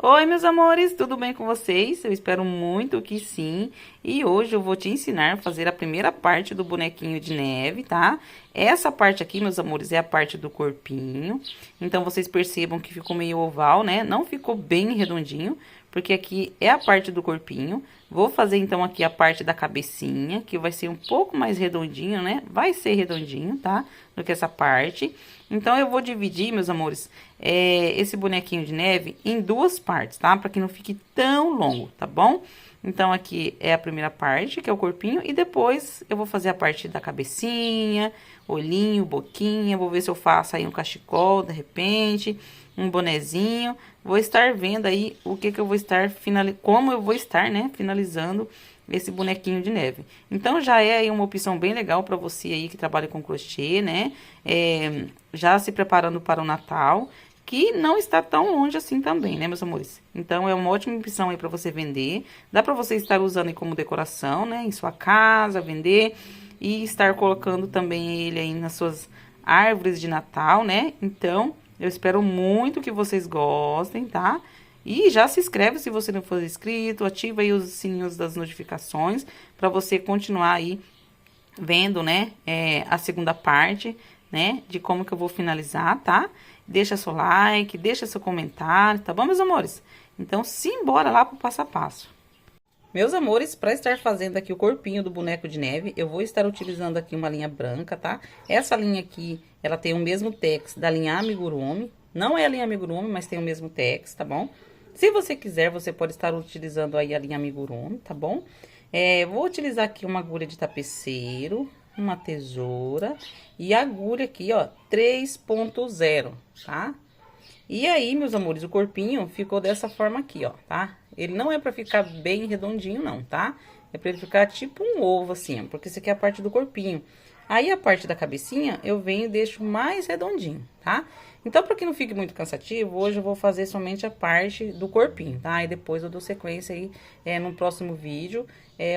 Oi, meus amores, tudo bem com vocês? Eu espero muito que sim. E hoje eu vou te ensinar a fazer a primeira parte do bonequinho de neve, tá? Essa parte aqui, meus amores, é a parte do corpinho. Então, vocês percebam que ficou meio oval, né? Não ficou bem redondinho, porque aqui é a parte do corpinho. Vou fazer, então, aqui a parte da cabecinha, que vai ser um pouco mais redondinho, né? Vai ser redondinho, tá? Do que essa parte. Então, eu vou dividir, meus amores, esse bonequinho de neve em duas partes, tá? Pra que não fique tão longo, tá bom? Então, aqui é a primeira parte, que é o corpinho, e depois eu vou fazer a parte da cabecinha, olhinho, boquinha, vou ver se eu faço aí um cachecol, de repente, um bonezinho. Vou estar vendo aí o que eu vou estar como eu vou estar, né, finalizando esse bonequinho de neve. Então, já é aí uma opção bem legal para você aí que trabalha com crochê, né? Já se preparando para o Natal, que não está tão longe assim também, né, meus amores? Então, é uma ótima opção aí para você vender. Dá para você estar usando aí como decoração, né, em sua casa, vender e estar colocando também ele aí nas suas árvores de Natal, né? Então, eu espero muito que vocês gostem, tá? E já se inscreve se você não for inscrito, ativa aí os sininhos das notificações para você continuar aí vendo, né, a segunda parte, né, de como que eu vou finalizar, tá? Deixa seu like, deixa seu comentário, tá bom, meus amores? Então, simbora lá pro passo a passo. Meus amores, para estar fazendo aqui o corpinho do boneco de neve, eu vou estar utilizando aqui uma linha branca, tá? Essa linha aqui, ela tem o mesmo tex da linha Amigurumi. Não é a linha Amigurumi, mas tem o mesmo tex, tá bom? Se você quiser, você pode estar utilizando aí a linha Amigurumi, tá bom? Vou utilizar aqui uma agulha de tapeceiro, uma tesoura e a agulha aqui, ó, 3.0, tá? E aí, meus amores, o corpinho ficou dessa forma aqui, ó, tá? Ele não é pra ficar bem redondinho, não, tá? É pra ele ficar tipo um ovo, assim, ó, porque isso aqui é a parte do corpinho. Aí, a parte da cabecinha, eu venho e deixo mais redondinho, tá? Então, pra que não fique muito cansativo, hoje eu vou fazer somente a parte do corpinho, tá? E depois eu dou sequência aí, no próximo vídeo,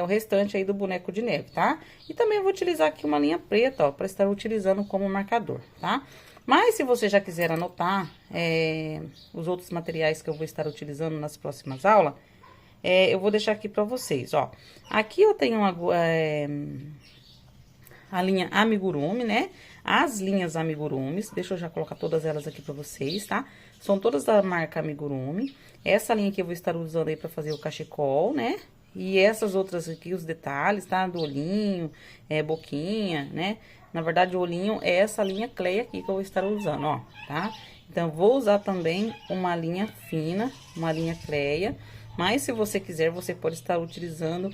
o restante aí do boneco de neve, tá? E também eu vou utilizar aqui uma linha preta, ó, pra estar utilizando como marcador, tá? Mas se você já quiser anotar os outros materiais que eu vou estar utilizando nas próximas aulas, eu vou deixar aqui pra vocês, ó. Aqui eu tenho a linha Amigurumi, né? As linhas Amigurumis, deixa eu já colocar todas elas aqui pra vocês, tá? São todas da marca Amigurumi. Essa linha aqui eu vou estar usando aí pra fazer o cachecol, né? E essas outras aqui, os detalhes, tá? Do olhinho, boquinha, né? Na verdade, o olhinho é essa linha Clay aqui que eu vou estar usando, ó, tá? Então, vou usar também uma linha fina, uma linha Cleia. Mas, se você quiser, você pode estar utilizando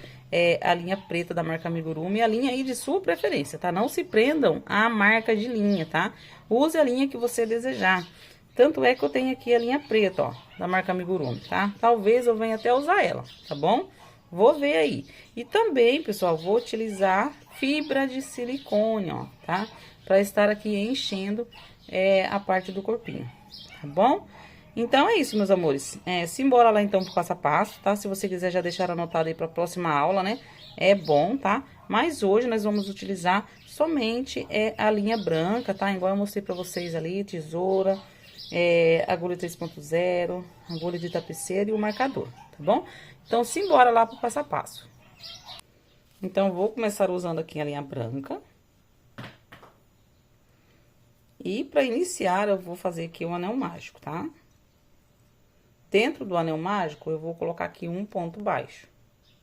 a linha preta da marca Amigurumi e a linha aí de sua preferência, tá? Não se prendam à marca de linha, tá? Use a linha que você desejar. Tanto é que eu tenho aqui a linha preta, ó, da marca Amigurumi, tá? Talvez eu venha até usar ela, tá bom? Vou ver aí. E também, pessoal, vou utilizar fibra de silicone, ó, tá? Pra estar aqui enchendo a parte do corpinho, tá bom? Então, é isso, meus amores. Simbora lá, então, pro passo a passo, tá? Se você quiser já deixar anotado aí pra próxima aula, né? É bom, tá? Mas hoje nós vamos utilizar somente a linha branca, tá? Igual eu mostrei pra vocês ali, tesoura, agulha 3.0, agulha de tapeceiro e o marcador, tá bom? Então, simbora lá pro passo a passo. Então, vou começar usando aqui a linha branca. E para iniciar, eu vou fazer aqui um anel mágico, tá? Dentro do anel mágico, eu vou colocar aqui um ponto baixo.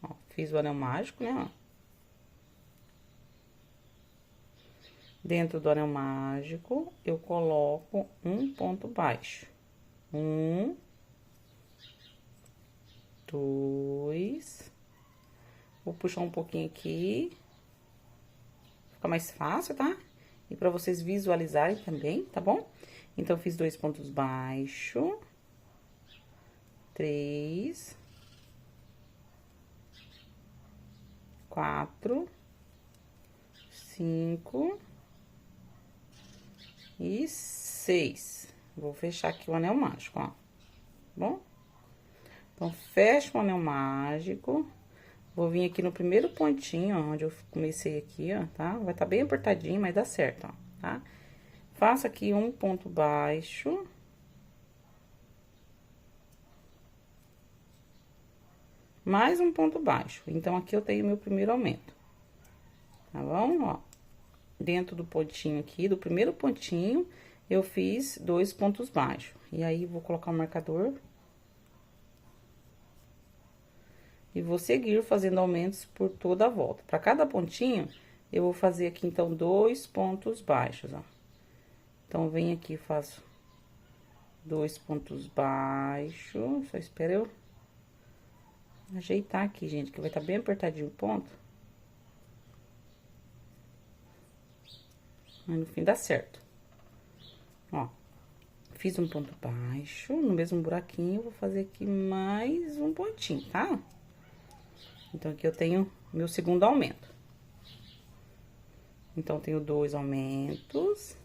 Ó, fiz o anel mágico, né, ó. Dentro do anel mágico, eu coloco um ponto baixo. Um, dois. Vou puxar um pouquinho aqui. Fica mais fácil, tá? E pra vocês visualizarem também, tá bom? Então, fiz 2 pontos baixos. 3. 4. 5. E 6. Vou fechar aqui o anel mágico, ó. Tá bom? Então, fecho o anel mágico. Vou vir aqui no primeiro pontinho, ó, onde eu comecei aqui, ó, tá? Vai tá bem apertadinho, mas dá certo, ó, tá? Faço aqui um ponto baixo. mais um ponto baixo. Então, aqui eu tenho meu primeiro aumento. Tá bom? Ó, dentro do pontinho aqui, do primeiro pontinho, eu fiz 2 pontos baixos. E aí, vou colocar o marcador. E vou seguir fazendo aumentos por toda a volta. Para cada pontinho, eu vou fazer aqui, então, 2 pontos baixos, ó. Então, venho aqui e faço 2 pontos baixos. Só espera eu ajeitar aqui, gente, que vai estar bem apertadinho o ponto. Mas no fim dá certo. Ó, fiz um ponto baixo, no mesmo buraquinho, vou fazer aqui mais um pontinho, tá? Então, aqui eu tenho meu segundo aumento. Então, tenho 2 aumentos.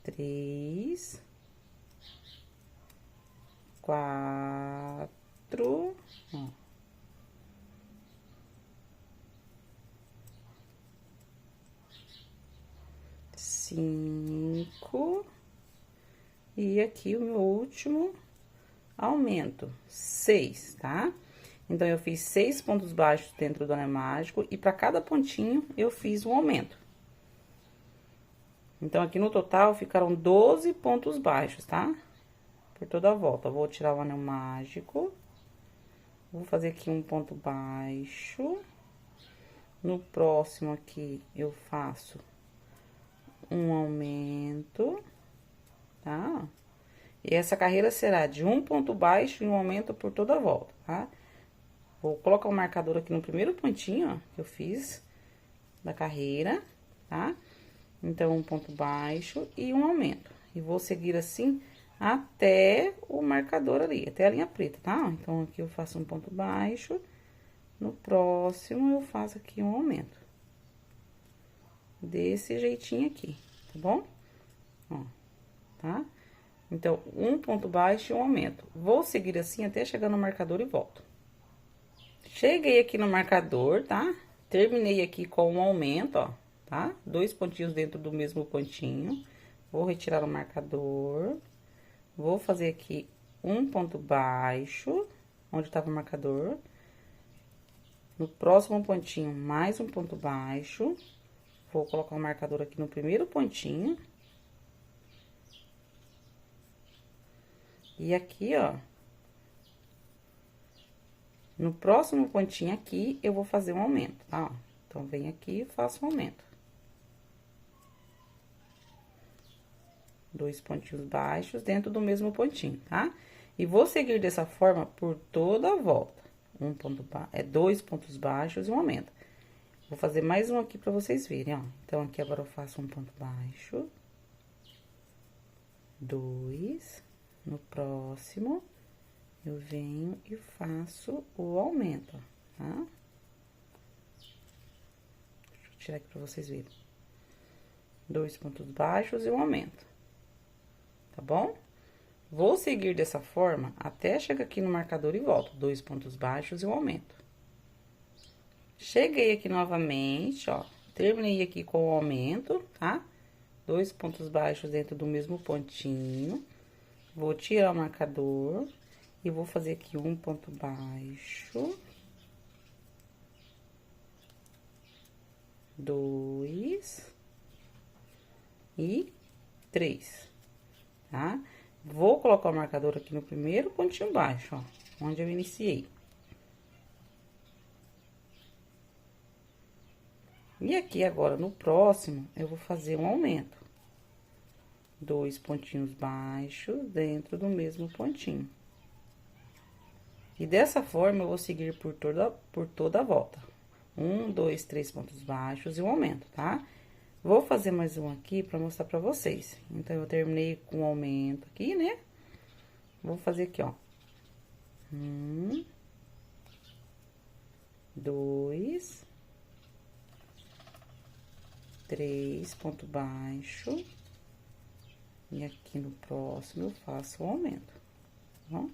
3. 4. Ó. 5. E aqui o meu último aumento, 6, tá? Então, eu fiz 6 pontos baixos dentro do anel mágico e para cada pontinho eu fiz um aumento. Então, aqui no total ficaram 12 pontos baixos, tá? Por toda a volta. Vou tirar o anel mágico. Vou fazer aqui um ponto baixo. No próximo aqui, eu faço um aumento, tá? E essa carreira será de um ponto baixo e um aumento por toda a volta, tá? Vou colocar o marcador aqui no primeiro pontinho, ó, que eu fiz da carreira, tá? Então, um ponto baixo e um aumento. E vou seguir assim até o marcador ali, até a linha preta, tá? Então, aqui eu faço um ponto baixo, no próximo eu faço aqui um aumento. Desse jeitinho aqui, tá bom? Ó, tá? Então, um ponto baixo e um aumento. Vou seguir assim até chegar no marcador e volto. Cheguei aqui no marcador, tá? Terminei aqui com um aumento, ó, tá? 2 pontinhos dentro do mesmo pontinho. Vou retirar o marcador. Vou fazer aqui um ponto baixo, onde tava o marcador. No próximo pontinho, mais um ponto baixo. Vou colocar o marcador aqui no primeiro pontinho. E aqui, ó, no próximo pontinho aqui, eu vou fazer um aumento, tá? Então, venho aqui e faço um aumento. 2 pontinhos baixos dentro do mesmo pontinho, tá? E vou seguir dessa forma por toda a volta. 2 pontos baixos e um aumento. Vou fazer mais um aqui pra vocês verem, ó. Então, aqui agora eu faço um ponto baixo. 2. No próximo, eu venho e faço o aumento, ó, tá? Deixa eu tirar aqui pra vocês verem. 2 pontos baixos e um aumento. Tá bom? Vou seguir dessa forma até chegar aqui no marcador e volto. 2 pontos baixos e um aumento. Cheguei aqui novamente, ó. Terminei aqui com o aumento, tá? 2 pontos baixos dentro do mesmo pontinho. Vou tirar o marcador e vou fazer aqui um ponto baixo. 2 e 3, tá? Vou colocar o marcador aqui no primeiro pontinho baixo, ó, onde eu iniciei. E aqui agora, no próximo, eu vou fazer um aumento. 2 pontinhos baixos dentro do mesmo pontinho. E dessa forma, eu vou seguir por toda a volta. 1, 2, 3 pontos baixos e um aumento, tá? Vou fazer mais um aqui pra mostrar pra vocês. Então, eu terminei com um aumento aqui, né? Vou fazer aqui, ó. 1, 2, 3 ponto baixo. E aqui no próximo eu faço um aumento, tá bom?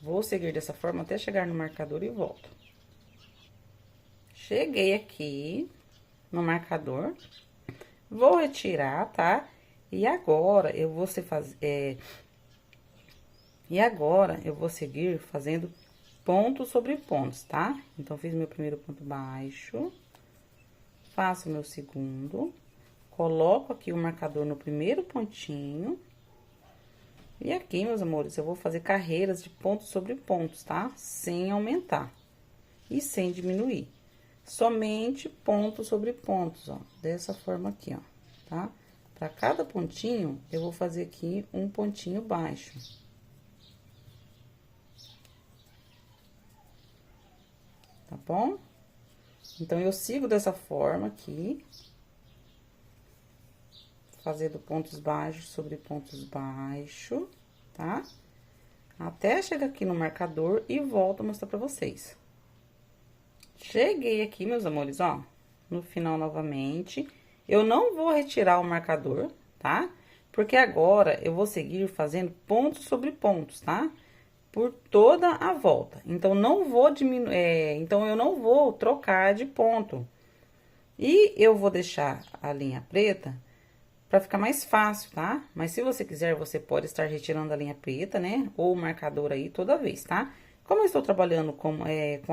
Vou seguir dessa forma até chegar no marcador e volto. Cheguei aqui no marcador, vou retirar, tá? E agora, e agora, eu vou seguir fazendo pontos sobre pontos, tá? Então, fiz meu primeiro ponto baixo, faço meu segundo, coloco aqui o marcador no primeiro pontinho. E aqui, meus amores, eu vou fazer carreiras de pontos sobre pontos, tá? Sem aumentar e sem diminuir. Somente pontos sobre pontos, ó. Dessa forma aqui, ó, tá? Pra cada pontinho, eu vou fazer aqui um pontinho baixo. Tá bom? Então, eu sigo dessa forma aqui. Fazendo pontos baixos sobre pontos baixos, tá? Até chegar aqui no marcador e volto a mostrar pra vocês. Cheguei aqui, meus amores, ó, no final novamente. Eu não vou retirar o marcador, tá? Porque agora eu vou seguir fazendo pontos sobre pontos, tá? Por toda a volta. Então, não vou diminuir, então eu não vou trocar de ponto. E eu vou deixar a linha preta para ficar mais fácil, tá? Mas se você quiser, você pode estar retirando a linha preta, né? Ou o marcador aí toda vez, tá? Como eu estou trabalhando com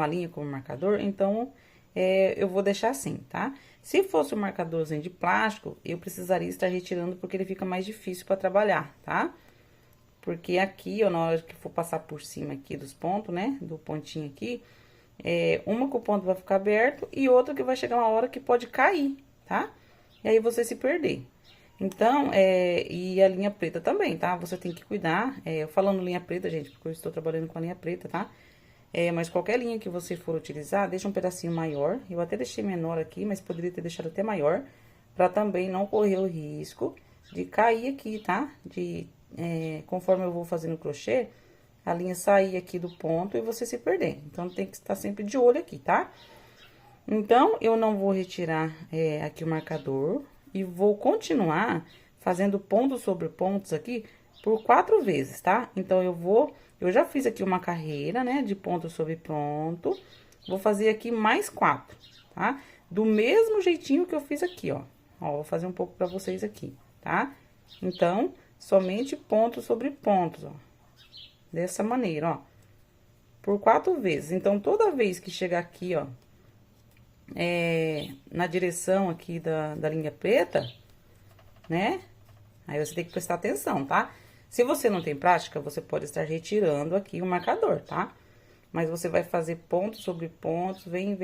a linha como marcador, então, eu vou deixar assim, tá? Se fosse um marcadorzinho de plástico, eu precisaria estar retirando porque ele fica mais difícil para trabalhar, tá? Porque aqui, ó, na hora que for passar por cima aqui dos pontos, né? Do pontinho aqui, uma que o ponto vai ficar aberto e outra que vai chegar uma hora que pode cair, tá? E aí você se perder. Então, e a linha preta também, tá? Você tem que cuidar, falando linha preta, gente, porque eu estou trabalhando com a linha preta, tá? Mas qualquer linha que você for utilizar, deixa um pedacinho maior. Eu até deixei menor aqui, mas poderia ter deixado até maior, pra também não correr o risco de cair aqui, tá? Conforme eu vou fazendo crochê, a linha sair aqui do ponto e você se perder. Então, tem que estar sempre de olho aqui, tá? Então, eu não vou retirar aqui o marcador e vou continuar fazendo pontos sobre pontos aqui por 4 vezes, tá? Então, eu já fiz aqui uma carreira, né, de ponto sobre ponto. Vou fazer aqui mais 4, tá? Do mesmo jeitinho que eu fiz aqui, ó. Ó, vou fazer um pouco pra vocês aqui, tá? Então, somente pontos sobre pontos, ó. Dessa maneira, ó. Por 4 vezes. Então, toda vez que chegar aqui, ó, na direção aqui da linha preta, né? Aí você tem que prestar atenção, tá? Se você não tem prática, você pode estar retirando aqui o marcador, tá? Mas você vai fazer ponto sobre pontos, vem.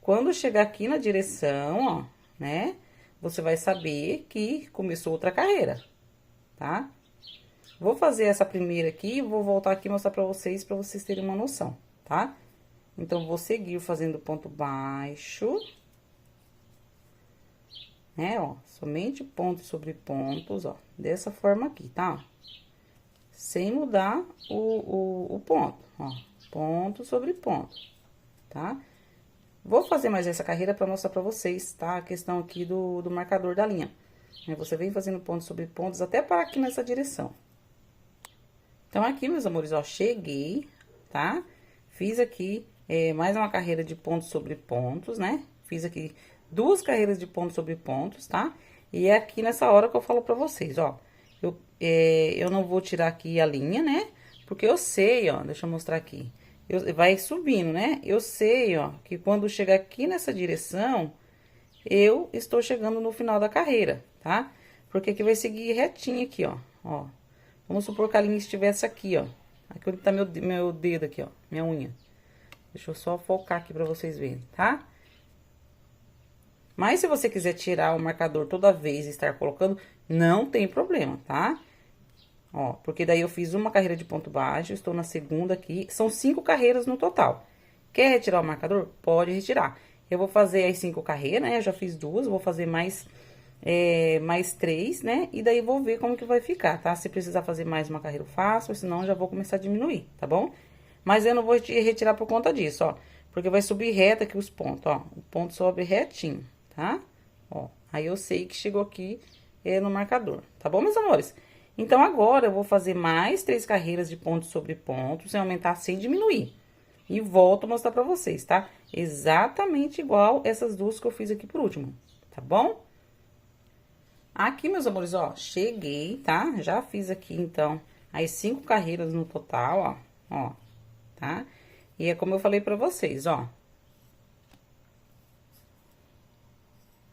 Quando chegar aqui na direção, ó, né? Você vai saber que começou outra carreira, tá? Vou fazer essa primeira aqui e vou voltar aqui e mostrar pra vocês terem uma noção, tá? Então, vou seguir fazendo ponto baixo, né, ó, somente pontos sobre pontos, ó, dessa forma aqui, tá? Sem mudar o ponto, ó, ponto sobre ponto, tá? Vou fazer mais essa carreira pra mostrar pra vocês, tá? A questão aqui do marcador da linha. Aí, você vem fazendo pontos sobre pontos até parar aqui nessa direção. Então, aqui, meus amores, ó, cheguei, tá? Fiz aqui mais uma carreira de pontos sobre pontos, né? Fiz aqui 2 carreiras de pontos sobre pontos, tá? E é aqui nessa hora que eu falo pra vocês, ó. Eu não vou tirar aqui a linha, né? Porque eu sei, ó, deixa eu mostrar aqui. Vai subindo, né? Eu sei, ó, que quando chegar aqui nessa direção, eu estou chegando no final da carreira, tá? Porque aqui vai seguir retinho aqui, ó. Vamos supor que a linha estivesse aqui, ó. Aqui onde tá meu dedo aqui, ó, minha unha. Deixa eu só focar aqui pra vocês verem, tá? Mas se você quiser tirar o marcador toda vez e estar colocando, não tem problema, tá? Ó, porque daí eu fiz uma carreira de ponto baixo, estou na segunda aqui, são 5 carreiras no total. Quer retirar o marcador? Pode retirar. Eu vou fazer as 5 carreiras, né? Eu já fiz 2, vou fazer mais 3, né? E daí vou ver como que vai ficar, tá? Se precisar fazer mais uma carreira, eu faço, senão já vou começar a diminuir, tá bom? Mas eu não vou retirar por conta disso, ó. Porque vai subir reto aqui os pontos, ó. O ponto sobe retinho, tá? Ó, aí eu sei que chegou aqui no marcador, tá bom, meus amores? Então, agora eu vou fazer mais 3 carreiras de ponto sobre ponto, sem aumentar, sem diminuir. E volto a mostrar pra vocês, tá? Exatamente igual essas 2 que eu fiz aqui por último, tá bom? Aqui, meus amores, ó, cheguei, tá? Já fiz aqui, então, as 5 carreiras no total, ó, tá? E é como eu falei pra vocês, ó.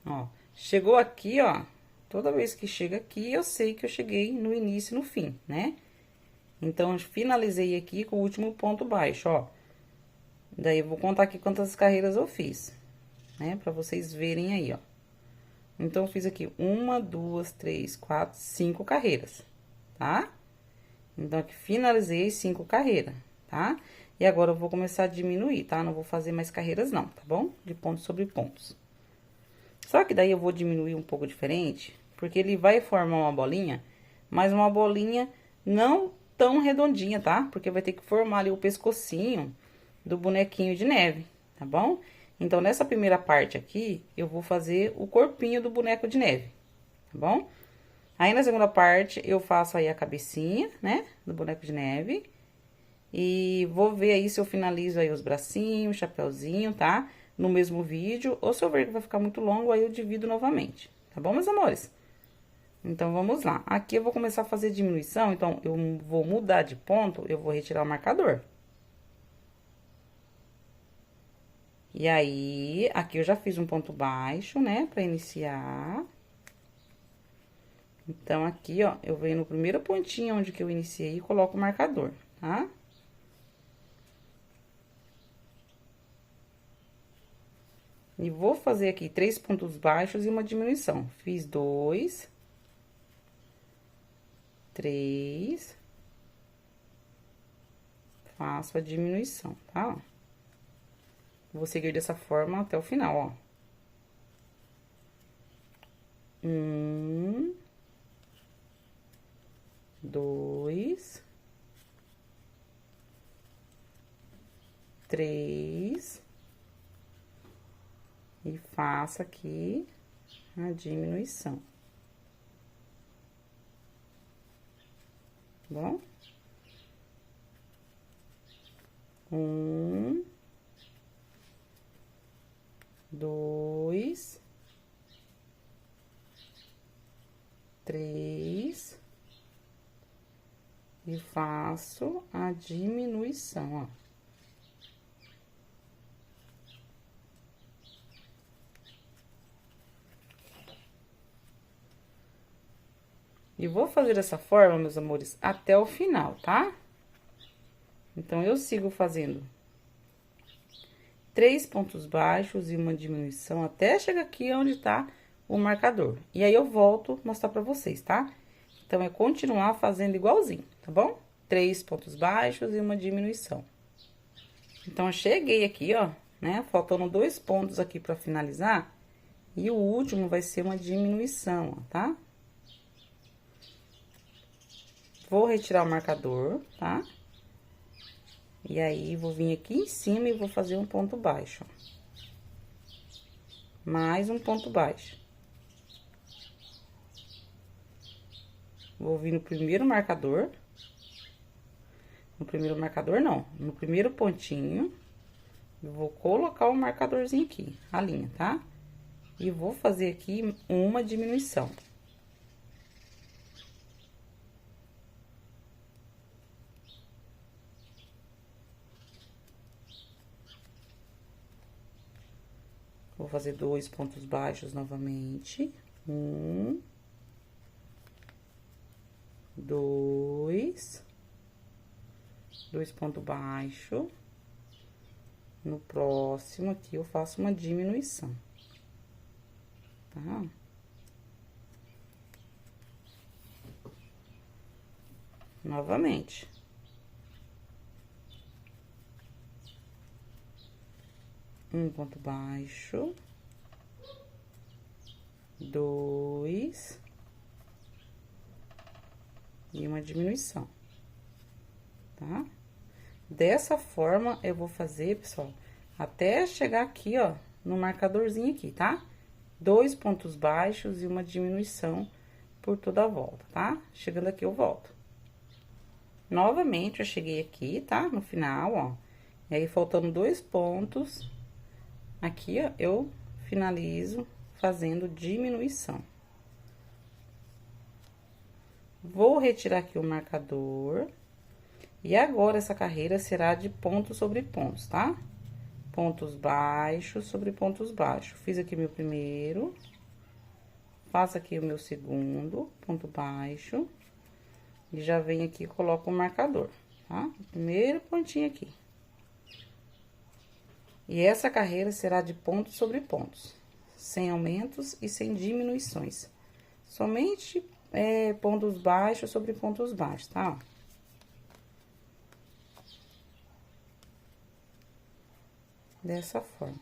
Ó, chegou aqui, ó, toda vez que chega aqui, eu sei que eu cheguei no início e no fim, né? Então, eu finalizei aqui com o último ponto baixo, ó. Daí, eu vou contar aqui quantas carreiras eu fiz, né? Pra vocês verem aí, ó. Então, eu fiz aqui 1, 2, 3, 4, 5 carreiras, tá? Então, aqui finalizei 5 carreiras, tá? E agora, eu vou começar a diminuir, tá? Não vou fazer mais carreiras, não, tá bom? De pontos sobre pontos. Só que daí, eu vou diminuir um pouco diferente, porque ele vai formar uma bolinha, mas uma bolinha não tão redondinha, tá? Porque vai ter que formar ali o pescocinho do bonequinho de neve, tá bom? Então, nessa primeira parte aqui, eu vou fazer o corpinho do boneco de neve, tá bom? Aí, na segunda parte, eu faço aí a cabecinha, né, do boneco de neve. E vou ver aí se eu finalizo aí os bracinhos, chapeuzinho, tá? No mesmo vídeo, ou se eu ver que vai ficar muito longo, aí eu divido novamente, tá bom, meus amores? Então, vamos lá. Aqui eu vou começar a fazer diminuição, então, eu vou mudar de ponto, eu vou retirar o marcador. E aí, aqui eu já fiz um ponto baixo, né, pra iniciar. Então, aqui, ó, eu venho no primeiro pontinho onde que eu iniciei e coloco o marcador, tá? E vou fazer aqui 3 pontos baixos e uma diminuição. Fiz 2, 3, faço a diminuição, tá? Vou seguir dessa forma até o final, ó. 1, 2, 3, e faço aqui a diminuição. Tá bom? 1, 2, 3, e faço a diminuição, ó. E vou fazer dessa forma, meus amores, até o final, tá? Então, eu sigo fazendo 3 pontos baixos e uma diminuição até chegar aqui onde tá o marcador. E aí, eu volto mostrar pra vocês, tá? Então, é continuar fazendo igualzinho, tá bom? 3 pontos baixos e uma diminuição. Então, eu cheguei aqui, ó, né? Faltando 2 pontos aqui pra finalizar. E o último vai ser uma diminuição, ó, tá? Vou retirar o marcador, tá? E aí, vou vir aqui em cima e vou fazer um ponto baixo, ó. Mais um ponto baixo. Vou vir no primeiro marcador. No primeiro marcador, não. No primeiro pontinho, eu vou colocar o marcadorzinho aqui, a linha, tá? E vou fazer aqui uma diminuição. Vou fazer 2 pontos baixos novamente. 1, 2, 2 pontos baixos. No próximo aqui, eu faço uma diminuição, tá? Novamente. Um ponto baixo. 2. E uma diminuição, tá? Dessa forma, eu vou fazer, pessoal, até chegar aqui, ó, no marcadorzinho aqui, tá? 2 pontos baixos e uma diminuição por toda a volta, tá? Chegando aqui, eu volto. Novamente, eu cheguei aqui, tá? No final, ó. E aí, faltando 2 pontos, aqui, ó, eu finalizo fazendo diminuição, Vou retirar aqui o marcador. E agora, essa carreira será de pontos sobre pontos, tá? Pontos baixos sobre pontos baixos. Fiz aqui meu primeiro. Faço aqui o meu segundo, ponto baixo. E já venho aqui e coloco o marcador, tá? Primeiro pontinho aqui. E essa carreira será de pontos sobre pontos, sem aumentos e sem diminuições. Somente pontos baixos sobre pontos baixos, tá? Dessa forma.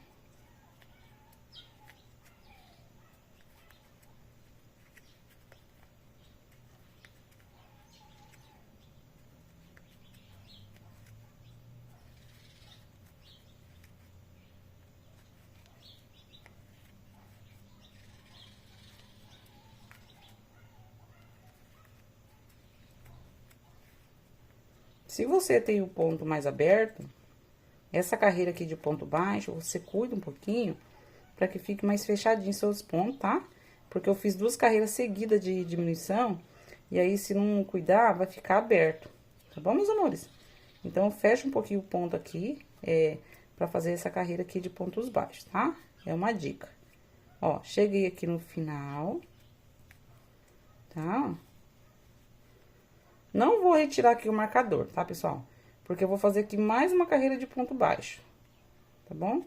Se você tem o ponto mais aberto, essa carreira aqui de ponto baixo, você cuida um pouquinho para que fique mais fechadinho seus pontos, tá? Porque eu fiz duas carreiras seguidas de diminuição, e aí se não cuidar, vai ficar aberto, tá bom, meus amores? Então, fecha um pouquinho o ponto aqui, pra fazer essa carreira aqui de pontos baixos, tá? É uma dica. Ó, cheguei aqui no final, tá? Não vou retirar aqui o marcador, tá, pessoal? Porque eu vou fazer aqui mais uma carreira de ponto baixo, tá bom?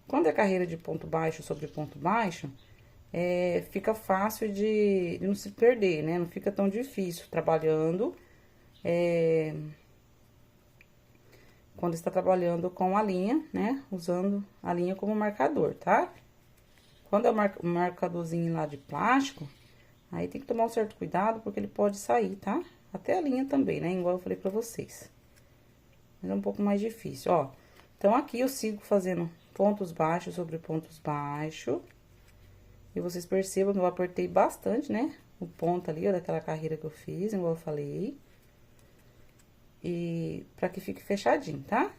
Quando é carreira de ponto baixo sobre ponto baixo, fica fácil de não se perder, né? Não fica tão difícil trabalhando, quando está trabalhando com a linha, né? Usando a linha como marcador, tá? Quando é um marcadorzinho lá de plástico, aí tem que tomar um certo cuidado, porque ele pode sair, tá? Até a linha também, né? Igual eu falei pra vocês. Mas é um pouco mais difícil, ó. Então, aqui eu sigo fazendo pontos baixos sobre pontos baixos. E vocês percebam que eu apertei bastante, né? O ponto ali, ó, daquela carreira que eu fiz, igual eu falei. E pra que fique fechadinho, tá?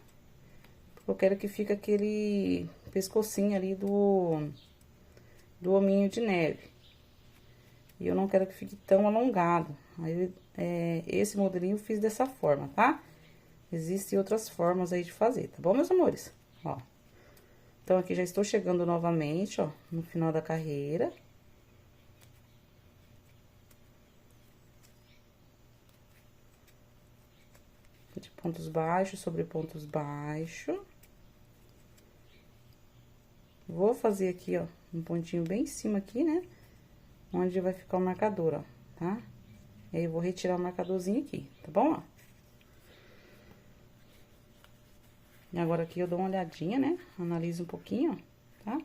Porque eu quero que fique aquele pescocinho ali do hominho de neve. E eu não quero que fique tão alongado. Aí, esse modelinho eu fiz dessa forma, tá? Existem outras formas aí de fazer, tá bom, meus amores? Ó. Então, aqui já estou chegando novamente, ó, no final da carreira. De pontos baixos sobre pontos baixos. Vou fazer aqui, ó, um pontinho bem em cima aqui, né? Onde vai ficar o marcador, ó, tá? E aí, eu vou retirar o marcadorzinho aqui, tá bom, ó? E agora, aqui, eu dou uma olhadinha, né? Analiso um pouquinho, ó, tá?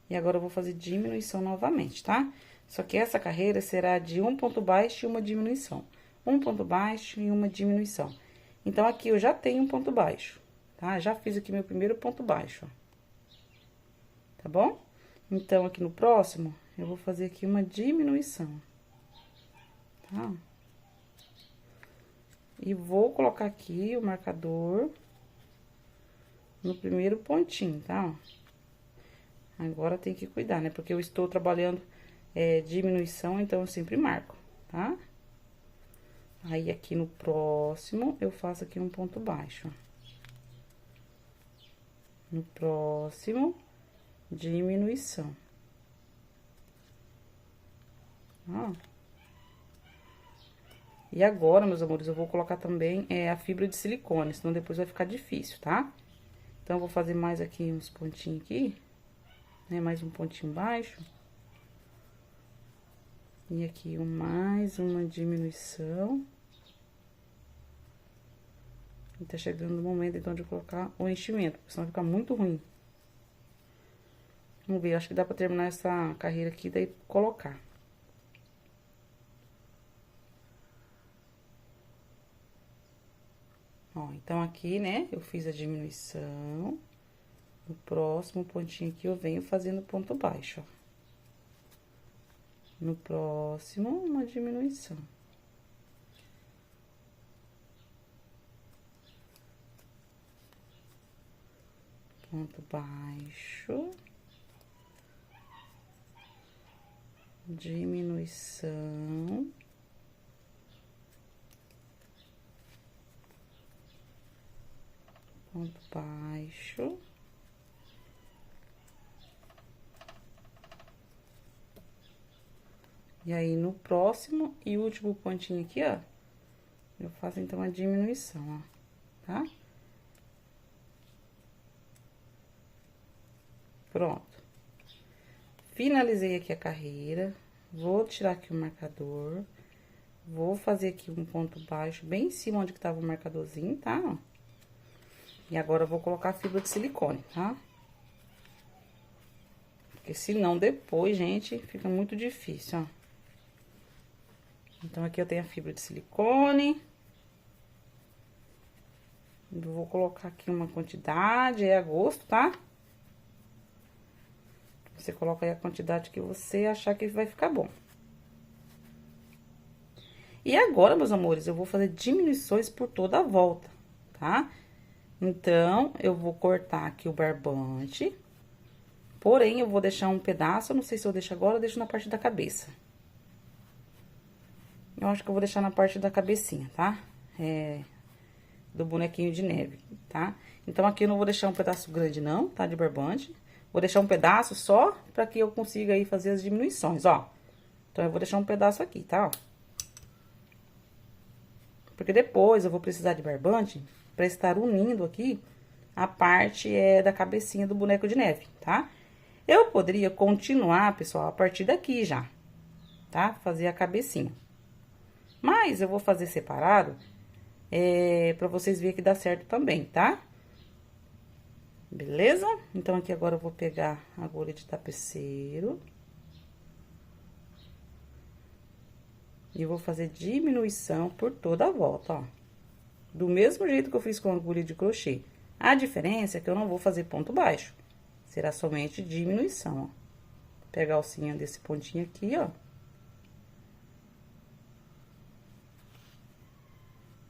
E agora, eu vou fazer diminuição novamente, tá? Só que essa carreira será de um ponto baixo e uma diminuição. Um ponto baixo e uma diminuição. Então, aqui, eu já tenho um ponto baixo, tá? Já fiz aqui meu primeiro ponto baixo, ó. Tá bom? Então, aqui no próximo, eu vou fazer aqui uma diminuição, tá? E vou colocar aqui o marcador no primeiro pontinho, tá? Agora, tem que cuidar, né? Porque eu estou trabalhando diminuição, então eu sempre marco, tá? Aí, aqui no próximo, eu faço aqui um ponto baixo, ó. No próximo, diminuição. Ó. E agora, meus amores, eu vou colocar também a fibra de silicone, senão depois vai ficar difícil, tá? Então, eu vou fazer mais aqui uns pontinhos aqui, né? Mais um pontinho baixo. E aqui mais uma diminuição. E tá chegando o momento, então, de colocar o enchimento, porque senão fica muito ruim. Vamos ver, acho que dá pra terminar essa carreira aqui, daí colocar. Ó, então, aqui, né, eu fiz a diminuição. No próximo pontinho aqui, eu venho fazendo ponto baixo, ó. No próximo, uma diminuição. Ponto baixo. diminuição. Ponto baixo. E aí, no próximo e último pontinho aqui, ó, eu faço, então, a diminuição, ó, tá? Pronto. Finalizei aqui a carreira, vou tirar aqui o marcador, vou fazer aqui um ponto baixo bem em cima onde que tava o marcadorzinho, tá? Ó. E agora eu vou colocar a fibra de silicone, tá? Porque senão depois, gente, fica muito difícil, ó. Então, aqui eu tenho a fibra de silicone. Eu vou colocar aqui uma quantidade, é a gosto, tá? Você coloca aí a quantidade que você achar que vai ficar bom. E agora, meus amores, eu vou fazer diminuições por toda a volta, tá? Então, eu vou cortar aqui o barbante. Porém, eu vou deixar um pedaço, eu não sei se eu deixo agora ou deixo na parte da cabeça. Eu acho que eu vou deixar na parte da cabecinha, tá? Do bonequinho de neve, tá? Então, aqui eu não vou deixar um pedaço grande não, tá? De barbante. Vou deixar um pedaço só pra que eu consiga aí fazer as diminuições, ó. Então, eu vou deixar um pedaço aqui, tá? Ó. Porque depois eu vou precisar de barbante pra estar unindo aqui a parte da cabecinha do boneco de neve, tá? Eu poderia continuar, pessoal, a partir daqui já, tá? Fazer a cabecinha. Mas eu vou fazer separado, pra vocês verem que dá certo também, tá? Beleza? Então, aqui agora eu vou pegar a agulha de tapeceiro. E vou fazer diminuição por toda a volta, ó. Do mesmo jeito que eu fiz com a agulha de crochê. A diferença é que eu não vou fazer ponto baixo. Será somente diminuição, ó. Pegar a alcinha desse pontinho aqui, ó.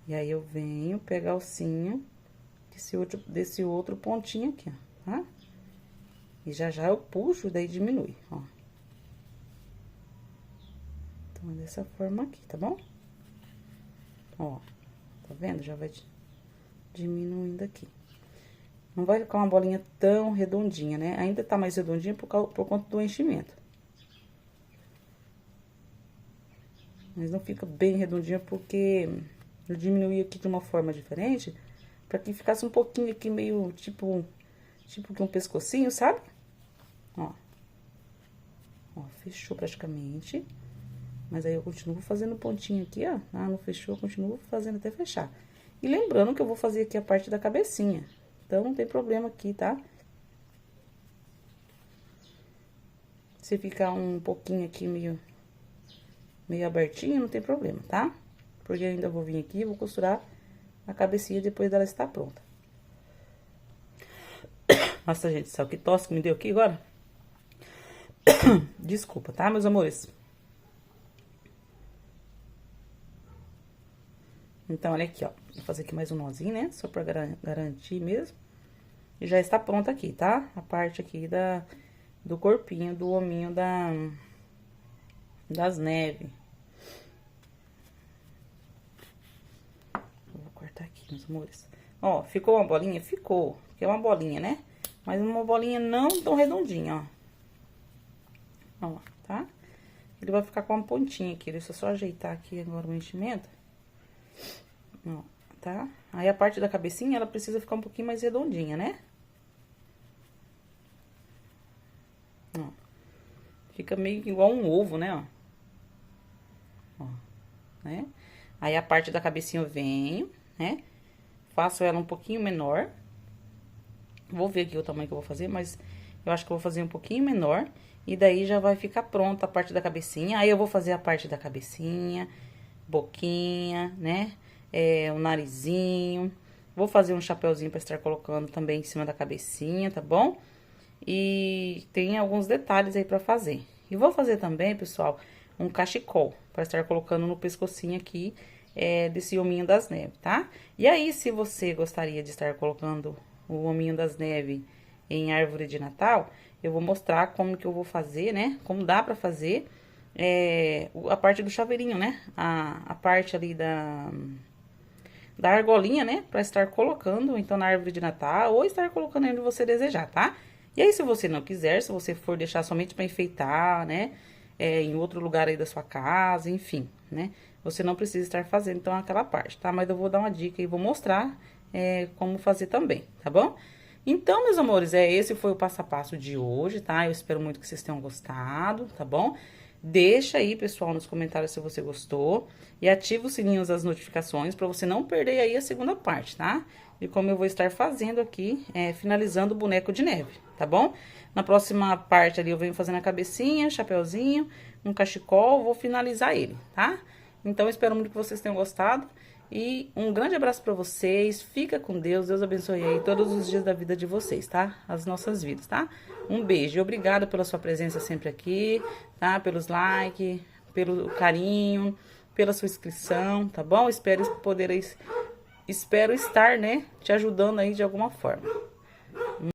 E aí, eu venho pegar a alcinha desse outro pontinho aqui, ó, tá? E já eu puxo, daí diminui, ó. Então, é dessa forma aqui, tá bom? Ó, tá vendo? Já vai diminuindo aqui. Não vai ficar uma bolinha tão redondinha, né? Ainda tá mais redondinha por conta do enchimento. Mas não fica bem redondinha porque eu diminuí aqui de uma forma diferente, pra que ficasse um pouquinho aqui meio tipo que um pescocinho, sabe? Ó. Ó, fechou praticamente. Mas aí eu continuo fazendo pontinho aqui, ó. Ah, não fechou, eu continuo fazendo até fechar. E lembrando que eu vou fazer aqui a parte da cabecinha. Então, não tem problema aqui, tá? Se ficar um pouquinho aqui meio abertinho, não tem problema, tá? Porque eu ainda vou vir aqui e vou costurar a cabecinha depois dela estar pronta. Nossa, gente, sabe que tosse que me deu aqui agora? Desculpa, tá, meus amores? Então, olha aqui, ó. Vou fazer aqui mais um nozinho, né? Só pra garantir mesmo. E já está pronta aqui, tá? A parte aqui do corpinho, do hominho das neves. Vou cortar aqui, meus amores. Ó, ficou uma bolinha? Ficou. Porque é uma bolinha, né? Mas uma bolinha não tão redondinha, ó. Ó, tá? Ele vai ficar com uma pontinha aqui. Deixa eu só ajeitar aqui agora o enchimento. Ó, tá? Aí, a parte da cabecinha, ela precisa ficar um pouquinho mais redondinha, né? Ó. Fica meio que igual um ovo, né, ó. Ó, né? Aí, a parte da cabecinha eu venho, né? Faço ela um pouquinho menor. Vou ver aqui o tamanho que eu vou fazer, mas eu acho que eu vou fazer um pouquinho menor. E daí, já vai ficar pronta a parte da cabecinha. Aí, eu vou fazer a parte da cabecinha, boquinha, né? O narizinho. Vou fazer um chapeuzinho pra estar colocando também em cima da cabecinha, tá bom? E tem alguns detalhes aí pra fazer. E vou fazer também, pessoal, um cachecol pra estar colocando no pescocinho aqui desse hominho das neves, tá? E aí, se você gostaria de estar colocando o hominho das neves em árvore de Natal, eu vou mostrar como que eu vou fazer, né? Como dá pra fazer a parte do chaveirinho, né? A parte ali da argolinha, né? Pra estar colocando, então, na árvore de Natal, ou estar colocando onde você desejar, tá? E aí, se você não quiser, se você for deixar somente pra enfeitar, né? Em outro lugar aí da sua casa, enfim, né? Você não precisa estar fazendo, então, aquela parte, tá? Mas eu vou dar uma dica e vou mostrar como fazer também, tá bom? Então, meus amores, esse foi o passo a passo de hoje, tá? Eu espero muito que vocês tenham gostado, tá bom? Deixa aí, pessoal, nos comentários se você gostou. E ativa o sininho das notificações pra você não perder aí a segunda parte, tá? E como eu vou estar fazendo aqui, finalizando o boneco de neve, tá bom? Na próxima parte ali eu venho fazendo a cabecinha, chapeuzinho, um cachecol, vou finalizar ele, tá? Então, eu espero muito que vocês tenham gostado. E um grande abraço pra vocês, fica com Deus, Deus abençoe aí todos os dias da vida de vocês, tá? As nossas vidas, tá? Um beijo e obrigada pela sua presença sempre aqui, tá? Pelos likes, pelo carinho, pela sua inscrição, tá bom? Espero estar, né, te ajudando aí de alguma forma.